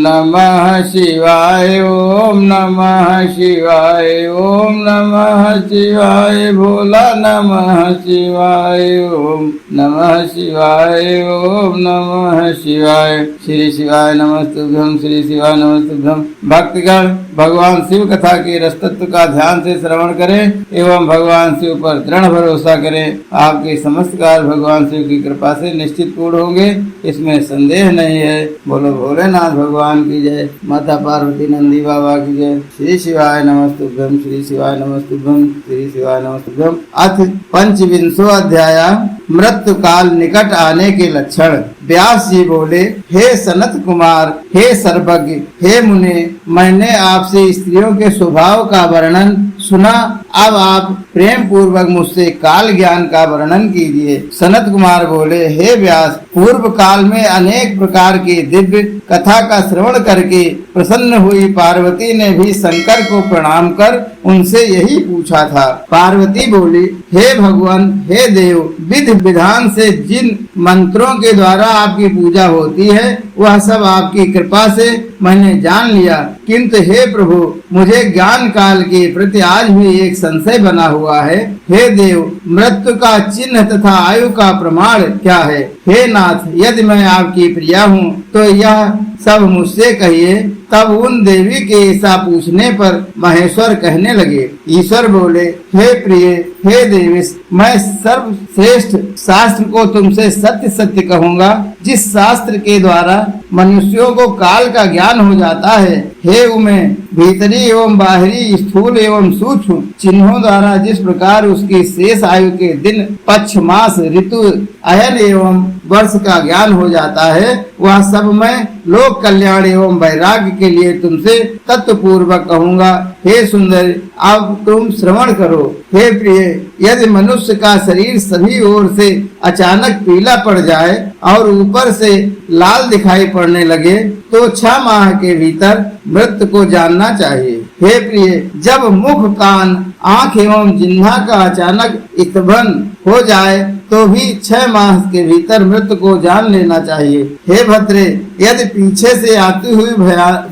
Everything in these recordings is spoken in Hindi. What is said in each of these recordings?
नमः शिवाय, ओम नमः शिवाय, ओम नमः शिवाय, भोला नमः शिवाय, ओम नमः शिवाय, ओम नमः शिवाय। श्री शिवाय नमस्तुभ्यं, श्री शिवाय नमस्तुभ्यं। भक्तगण भगवान शिव कथा के रस तत्व का ध्यान से श्रवण करें एवं भगवान शिव पर दृढ़ भरोसा करें। आपके समस्त कार्य भगवान शिव की कृपा से निश्चित पूर्ण होंगे, इसमें संदेह नहीं है। बोलो भोलेनाथ भगवान की जय, माता पार्वती नंदी बाबा की जय। श्री शिवाय नमस्तुभ्यं, श्री शिवाय नमस्तुभ्यं, श्री शिवाय नमस्तुभ्यं। अथ पंचविंशो अध्याय, मृत्यु काल निकट आने के लक्षण। व्यास जी बोले, हे सनत कुमार, हे सर्वज्ञ, हे मुने, मैंने आपसे स्त्रियों के स्वभाव का वर्णन सुना। अब आप प्रेम पूर्वक मुझसे काल ज्ञान का वर्णन कीजिए। सनत कुमार बोले, हे व्यास, पूर्व काल में अनेक प्रकार के दिव्य कथा का श्रवण करके प्रसन्न हुई पार्वती ने भी शंकर को प्रणाम कर उनसे यही पूछा था। पार्वती बोली, हे भगवान, हे देव, विधि विधान से जिन मंत्रों के द्वारा आपकी पूजा होती है वह सब आपकी कृपा से मैंने जान लिया, किंतु हे प्रभु, मुझे ज्ञान काल के प्रति आज भी एक संशय बना हुआ है। हे देव, मृत्यु का चिन्ह तथा आयु का प्रमाण क्या है? हे नाथ, यदि मैं आपकी प्रिया हूँ तो यह सब मुझसे कहिए। तब उन देवी के ऐसा पूछने पर महेश्वर कहने लगे। ईश्वर बोले, हे प्रिय, हे देवेश, मैं सर्वश्रेष्ठ शास्त्र को तुमसे सत्य सत्य कहूँगा, जिस शास्त्र के द्वारा मनुष्यों को काल का ज्ञान हो जाता है। हे उमे, भीतरी एवं बाहरी, स्थूल एवं सूक्ष्म चिन्हों द्वारा जिस प्रकार उसकी शेष आयु के दिन, पक्ष, मास, ऋतु, अयन एवं वर्ष का ज्ञान हो जाता है, वह सब मैं लोक कल्याण एवं वैराग्य के लिए तुमसे तत्व पूर्वक कहूँगा। हे सुंदर, अब तुम श्रवण करो। हे प्रिय, यदि मनुष्य का शरीर सभी ओर से अचानक पीला पड़ जाए और ऊपर से लाल दिखाई पड़ने लगे तो 6 माह के भीतर मृत्यु को जानना चाहिए। हे प्रिय, जब मुख, कान, आँख एवं जिह्वा का अचानक स्तंभन हो जाए तो भी 6 माह के भीतर मृत्यु को जान लेना चाहिए। हे भद्रे, यदि पीछे से आती हुई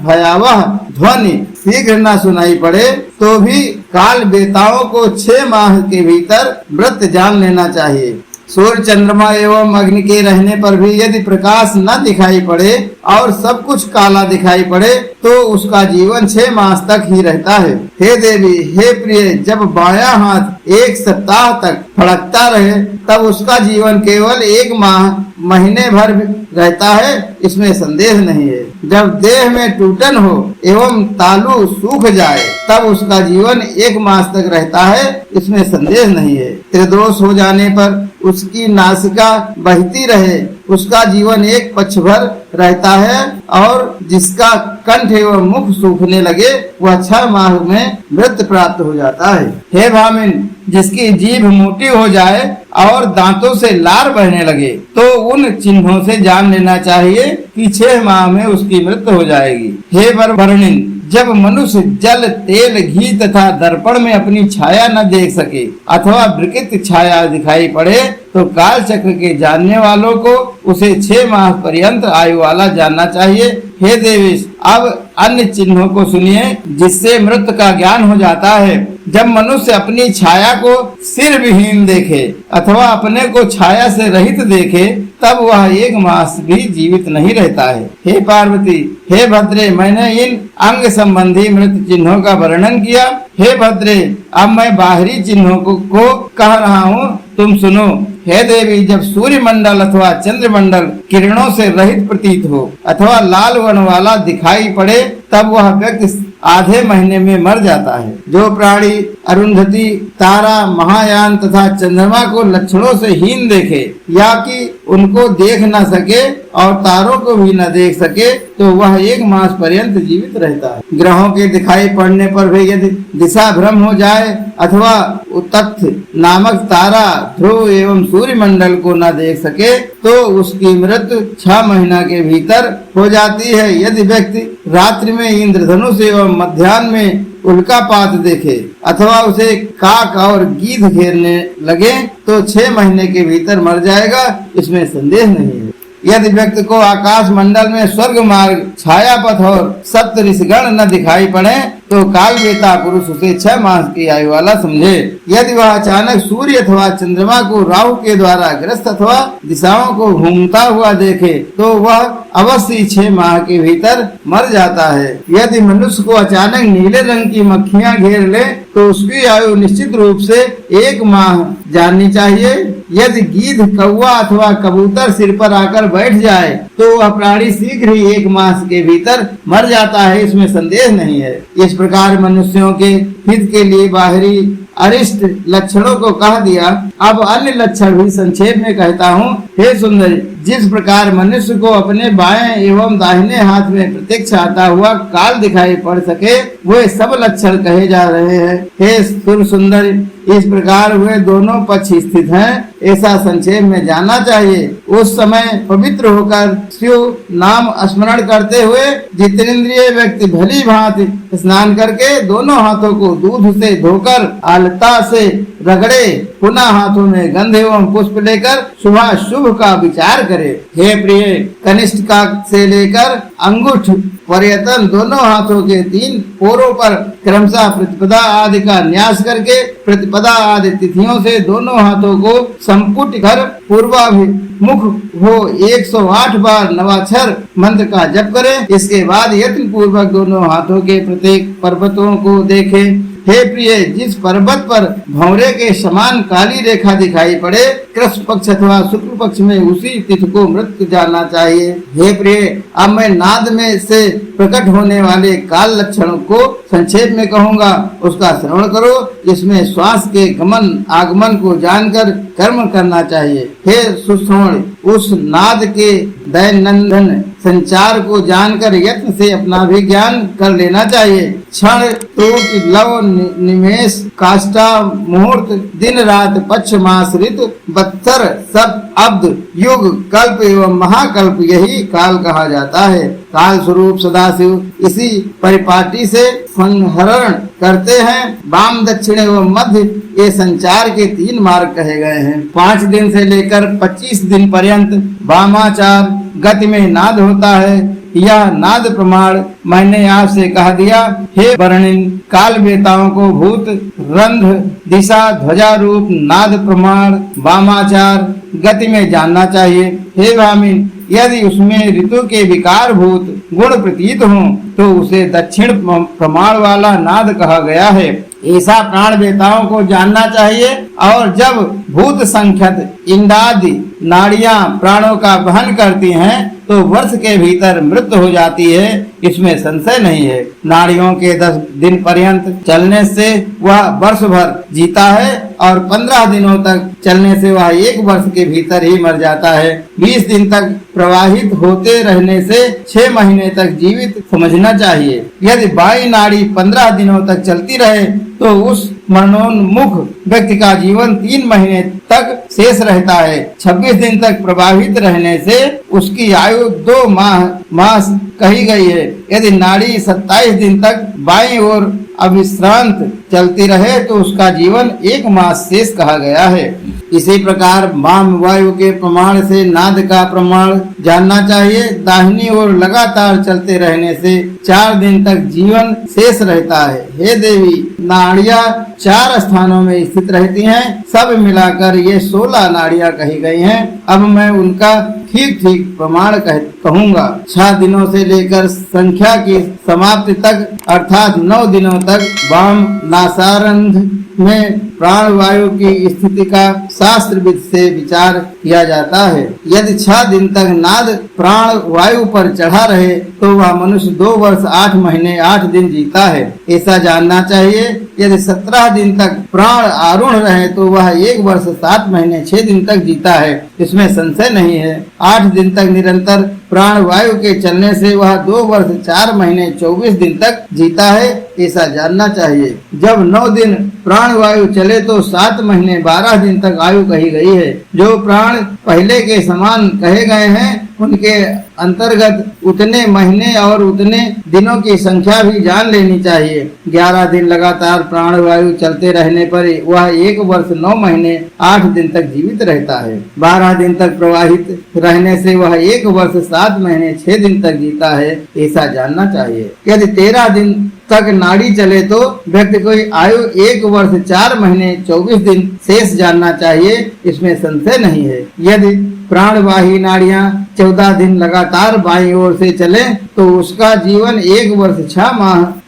भयावह ध्वनि शीघ्र न सुनाई पड़े तो भी काल बेताओं को 6 माह के भीतर मृत्यु जान लेना चाहिए। सूर्य, चंद्रमा एवं अग्नि के रहने पर भी यदि प्रकाश न दिखाई पड़े और सब कुछ काला दिखाई पड़े तो उसका जीवन 6 मास तक ही रहता है। हे देवी, हे प्रिय, जब बायां हाथ 1 सप्ताह तक फड़कता रहे तब उसका जीवन केवल 1 माह, महीने भर रहता है, इसमें संदेह नहीं है। जब देह में टूटन हो एवं तालू सूख जाए तब उसका जीवन 1 मास तक रहता है, इसमें संदेह नहीं है। त्रिदोष हो जाने पर उसकी नासिका बहती रहे, उसका जीवन 1 पक्ष भर रहता है, और जिसका कंठ एवं मुख सूखने लगे वह 6 माह में मृत्यु प्राप्त हो जाता है। हे भामिन, जिसकी जीभ मोटी हो जाए और दांतों से लार बहने लगे तो उन चिन्हों से जान लेना चाहिए कि 6 माह में उसकी मृत्यु हो जाएगी। हे वर्णिन, जब मनुष्य जल, तेल, घी तथा दर्पण में अपनी छाया न देख सके अथवा विकृत छाया दिखाई पड़े तो काल चक्र के जानने वालों को उसे 6 माह पर्यंत आयु वाला जानना चाहिए। हे देवेश, अब अन्य चिन्हों को सुनिए जिससे मृत्यु का ज्ञान हो जाता है। जब मनुष्य अपनी छाया को सिर विहीन देखे अथवा अपने को छाया से रहित देखे तब वह 1 मास भी जीवित नहीं रहता है। हे पार्वती, हे भद्रे, मैंने इन अंग संबंधी मृत्यु चिन्हों का वर्णन किया। हे भद्रे, अब मैं बाहरी चिन्हों को कह रहा हूँ, तुम सुनो। हे देवी, जब सूर्य मंडल अथवा चंद्र मंडल किरणों से रहित प्रतीत हो अथवा लाल वर्ण वाला दिखाई पड़े तब वह व्यक्ति आधे महीने में मर जाता है। जो प्राणी अरुंधति, तारा, महायान तथा चंद्रमा को लक्षणों से हीन देखे या कि उनको देख न सके और तारों को भी न देख सके तो वह 1 मास पर्यंत जीवित रहता है। ग्रहों के दिखाई पड़ने पर भी यदि दिशा भ्रम हो जाए अथवा उत्तथ नामक तारा, ध्रुव एवं सूर्य मंडल को न देख सके तो उसकी मृत्यु 6 महीना के भीतर हो जाती है। यदि व्यक्ति रात्रि में इंद्रधनुष एवं मध्याह्न में उल्कापात देखे अथवा उसे काक और गीध घेरने लगे तो 6 महीने के भीतर मर जाएगा, इसमें संदेह नहीं है। यदि व्यक्ति को आकाश मंडल में स्वर्ग मार्ग, छाया पथ और सप्त ऋषिगण न दिखाई पड़े तो काल बेता पुरुष उसे 6 मास की आयु वाला समझे। यदि वह अचानक सूर्य अथवा चंद्रमा को राहु के द्वारा ग्रस्त अथवा दिशाओं को घूमता हुआ देखे तो वह अवश्य 6 माह के भीतर मर जाता है। यदि मनुष्य को अचानक नीले रंग की मक्खियां घेर ले तो उसकी आयु निश्चित रूप से 1 माह जाननी चाहिए। यदि गीध, कौवा अथवा कबूतर सिर पर आकर बैठ जाए तो वह प्राणी शीघ्र ही 1 मास के भीतर मर जाता है, इसमें संदेह नहीं है। इस प्रकार मनुष्यों के हित के लिए बाहरी अरिष्ट लक्षणों को कह दिया। अब अन्य लक्षण भी संक्षेप में कहता हूँ। हे सुंदरी, जिस प्रकार मनुष्य को अपने बाएं एवं दाहिने हाथ में प्रत्यक्ष आता हुआ काल दिखाई पड़ सके वे सब लक्षण कहे जा रहे हैं। हे सुंदरी, इस प्रकार वे दोनों पक्ष स्थित हैं, ऐसा संक्षेप में जानना चाहिए। उस समय पवित्र होकर शिव नाम स्मरण करते हुए जितेंद्रिय व्यक्ति भली भांति स्नान करके दोनों हाथों को दूध से धोकर आलता से रगड़े, पुनः हाथों में गंध एवं पुष्प लेकर शुभ का विचार करे। हे प्रिय, कनिष्ठ का से लेकर अंगूठ पर्यटन दोनों हाथों के 3 पोरों पर क्रमशः प्रतिपदा आदि का न्यास करके प्रतिपदा आदि तिथियों से दोनों हाथों को संपुट कर पूर्वाभिमुख हो 108 बार नवाक्षर मंत्र का जप करें। इसके बाद यत्न पूर्वक दोनों हाथों के प्रत्येक पर्वतों को देखें। हे प्रिय, जिस पर्वत पर भंवरे के समान काली रेखा दिखाई पड़े कृष्ण पक्ष अथवा शुक्ल पक्ष में उसी तिथि को मृत्यु जानना चाहिए। हे प्रिय, अब मैं नाद में से प्रकट होने वाले काल लक्षणों को संक्षेप में कहूँगा, उसका श्रवण करो। इसमें श्वास के गमन आगमन को जानकर कर्म करना चाहिए। हे सुश्रवण, उस नाद के दैनंदन संचार को जानकर यत्न से अपना भी ज्ञान कर लेना चाहिए। क्षण, त्रुटि, लव, निमेष, काष्ठा, मुहूर्त, दिन रात, पक्ष, मास, ऋतु, बत्सर, सब, अब्द, युग, कल्प एवं महाकल्प यही काल कहा जाता है। काल स्वरूप सदाशिव इसी परिपाटी से संहरण करते हैं। वाम, दक्षिण एवं मध्य ये संचार के 3 मार्ग कहे गए हैं। 5 दिन से लेकर 25 दिन पर्यंत वामाचार गति में नाद होता है। यह नाद प्रमाण मैंने आपसे कह दिया। हे वर्णिन, काल बेताओं को भूत, रंध, दिशा, ध्वजा रूप नाद प्रमाण वामाचार गति में जानना चाहिए। हे भामिन, यदि उसमें ऋतु के विकार भूत गुण प्रतीत हों तो उसे दक्षिण प्रमाण वाला नाद कहा गया है। ऐसा प्राण बेताओं को जानना चाहिए। और जब भूत संख्यक इंडादि नाड़ियां प्राणों का वहन करती हैं तो वर्ष के भीतर मृत्यु हो जाती है, इसमें संशय नहीं है। नाड़ियों के 10 दिन पर्यंत चलने से वह वर्ष भर जीता है और 15 दिनों तक चलने से वह 1 वर्ष के भीतर ही मर जाता है। 20 दिन तक प्रवाहित होते रहने से 6 महीने तक जीवित समझना चाहिए। यदि बाई नाड़ी 15 दिनों तक चलती रहे तो उस मरणोन्मुख व्यक्ति का जीवन 3 महीने तक शेष रहता है। 26 दिन तक प्रभावित रहने से उसकी आयु 2 मास कही गई है। यदि नाड़ी 27 दिन तक बाईं ओर अविश्रांत चलती रहे तो उसका जीवन 1 मास शेष कहा गया है। इसी प्रकार वाम वायु के प्रमाण से नाद का प्रमाण जानना चाहिए। दाहिनी ओर लगातार चलते रहने से 4 दिन तक जीवन शेष रहता है। हे देवी, नाड़ियां 4 स्थानों में स्थित रहती हैं। सब मिलाकर ये 16 नाड़ियां कही गई हैं। अब मैं उनका ठीक ठीक प्रमाण कहूँगा। 6 दिनों से लेकर संख्या की समाप्ति तक अर्थात 9 दिनों तक वाम नासारंध में प्राण वायु की स्थिति का शास्त्र विद से विचार किया जाता है। यदि 6 दिन तक नाद प्राण वायु पर चढ़ा रहे तो वह मनुष्य 2 वर्ष 8 महीने 8 दिन जीता है, ऐसा जानना चाहिए। यदि 17 दिन तक प्राण आरूढ़ रहे तो वह 1 वर्ष 7 महीने 6 दिन तक जीता है, इसमें संशय नहीं है। 8 दिन तक निरंतर प्राण वायु के चलने से वह 2 वर्ष 4 महीने 24 दिन तक जीता है, ऐसा जानना चाहिए। जब 9 दिन प्राण वायु चले तो 7 महीने 12 दिन तक आयु कही गई है। जो प्राण पहले के समान कहे गए हैं उनके अंतर्गत उतने महीने और उतने दिनों की संख्या भी जान लेनी चाहिए। 11 दिन लगातार प्राण वायु चलते रहने पर वह 1 वर्ष 9 महीने 8 दिन तक जीवित रहता है। 12 दिन तक प्रवाहित रहने से वह 1 वर्ष 7 महीने 6 दिन तक जीता है, ऐसा जानना चाहिए। यदि 13 दिन तक नाड़ी चले तो व्यक्ति को आयु 1 वर्ष 4 महीने 24 दिन शेष जानना चाहिए, इसमें संशय नहीं है। यदि प्राणवाही नाड़ियां 14 दिन लगातार बाईं ओर से चले तो उसका जीवन 1 वर्ष 6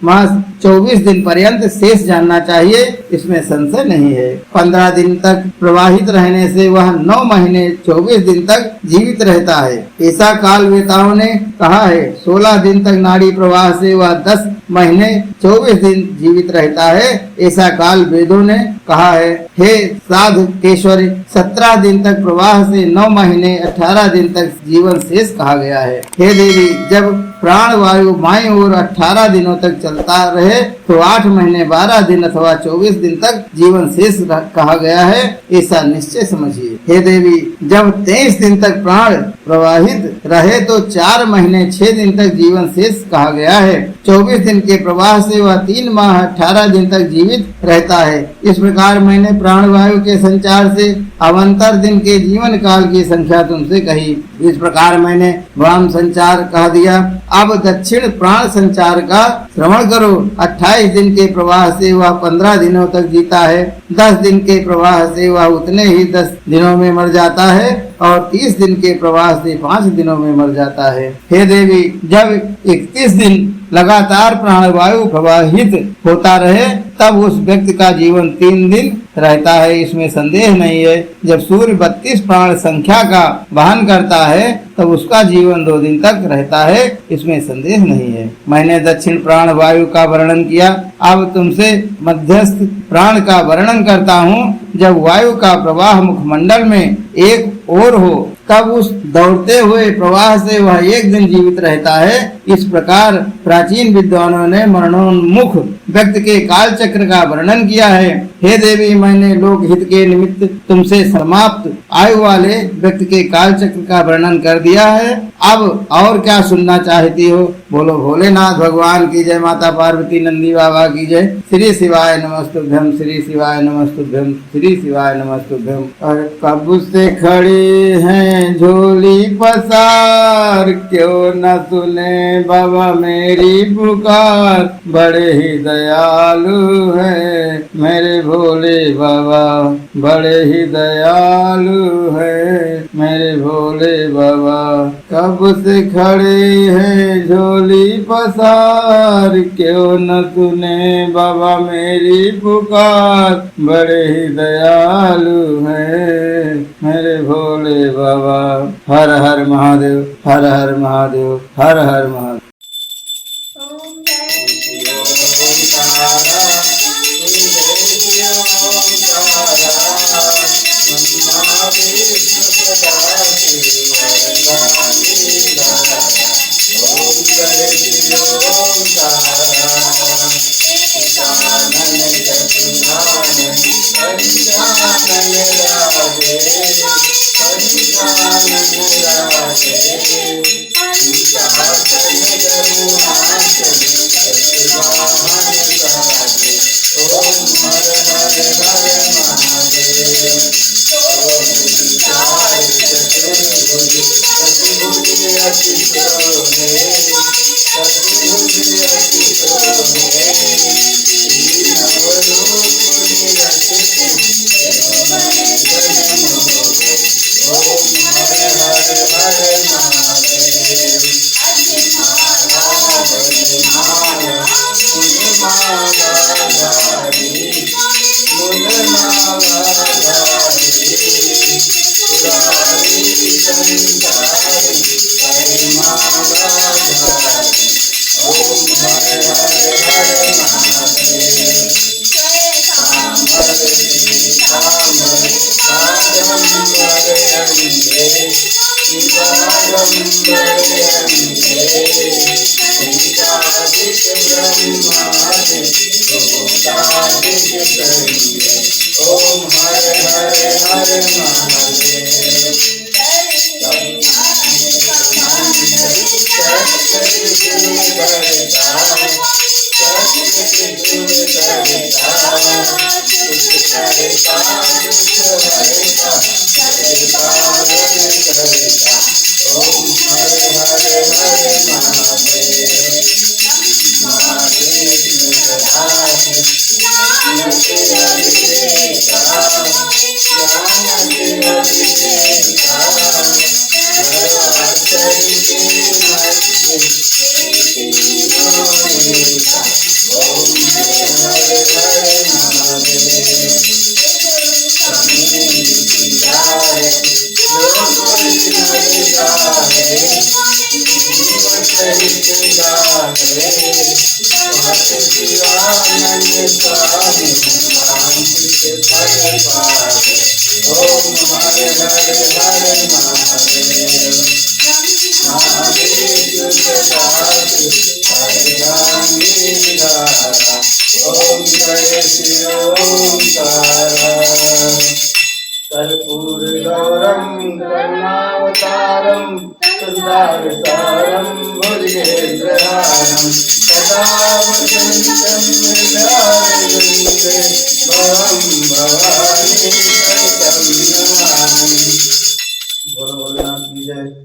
मास 24 दिन पर्यंत शेष जानना चाहिए, इसमें संशय नहीं है। 15 दिन तक प्रवाहित रहने से वह 9 महीने 24 दिन तक जीवित रहता है, ऐसा काल वेताओं ने कहा है। 16 दिन तक नाड़ी प्रवाह से वह 10 महीने 24 दिन जीवित रहता है, ऐसा काल वेदों ने कहा है। हे साध केशवरी, 17 दिन तक प्रवाह से 9 महीने 18 दिन तक जीवन शेष कहा गया है। हे देवी, जब प्राण वायु बाईं ओर 18 दिनों तक चलता रहे तो 8 महीने 12 दिन अथवा 24 दिन तक जीवन शेष कहा गया है, ऐसा निश्चय समझिए। हे देवी, जब 23 दिन तक प्राण प्रवाहित रहे तो 4 महीने 6 दिन तक जीवन शेष कहा गया है। 24 दिन के प्रवाह से वह 3 माह 18 दिन तक जीवित रहता है। इस प्रकार मैंने प्राण वायु के संचार से अवंतर दिन के जीवन काल की संख्या तुमसे कही। इस प्रकार मैंने वाम संचार कह दिया। अब दक्षिण प्राण संचार का श्रवण करो। 28 दिन के प्रवाह से वह 15 दिनों तक जीता है। 10 दिन के प्रवाह से वह उतने ही 10 दिनों में मर जाता है और 30 दिन के प्रवाह से 5 दिनों में मर जाता है। हे देवी, जब 31 दिन लगातार प्राणवायु प्रवाहित होता रहे तब उस व्यक्ति का जीवन 3 दिन रहता है, इसमें संदेह नहीं है। जब सूर्य 32 प्राण संख्या का वहन करता है तब उसका जीवन 2 दिन तक रहता है, इसमें संदेह नहीं है। मैंने दक्षिण प्राण वायु का वर्णन किया, अब तुमसे मध्यस्थ प्राण का वर्णन करता हूँ। जब वायु का प्रवाह मुखमंडल में एक ओर हो तब उस दौड़ते हुए प्रवाह से वह 1 दिन जीवित रहता है। इस प्रकार प्राचीन विद्वानों ने मरणोन्मुख व्यक्ति के काल चक्र का वर्णन किया है। हे देवी, मैंने लोक हित के निमित्त तुमसे समाप्त आयु वाले व्यक्ति के काल चक्र का वर्णन कर दिया है। अब और क्या सुनना चाहती हो? बोलो भोलेनाथ भगवान की जय, माता पार्वती नंदी बाबा की जय। श्री शिवाय नमस्तुभ्यम, श्री शिवाय नमस्तुभ्यम, श्री शिवाय नमस्तुभ्यम। और कब से खड़ी हैं झोली पसार, क्यों न सुने बाबा मेरी पुकार। बड़े ही दयालु है मेरे भोले बाबा, बड़े ही दयालु है मेरे भोले बाबा। कब से खड़े हैं झोली पसार, क्यों न सुने बाबा मेरी पुकार। बड़े ही दयालु है मेरे भोले बाबा। हर हर महादेव, हर हर महादेव, हर हर महादेव। ब्रह्मा करेंगे। ओम हरे हरे हरे महादेव। ओम हरे हरे हरे महादेव। ओम हरे हरे हरे महादेव। ओम जय श्री ओंकार। कर्पूर गौरम करुणावतारम संसारसारम भुजगेन्द्रहारम सदा वसन्तं हृदयारविन्दे भवं भवानी सहितं नमामि। बोलो भोलेनाथ की जय।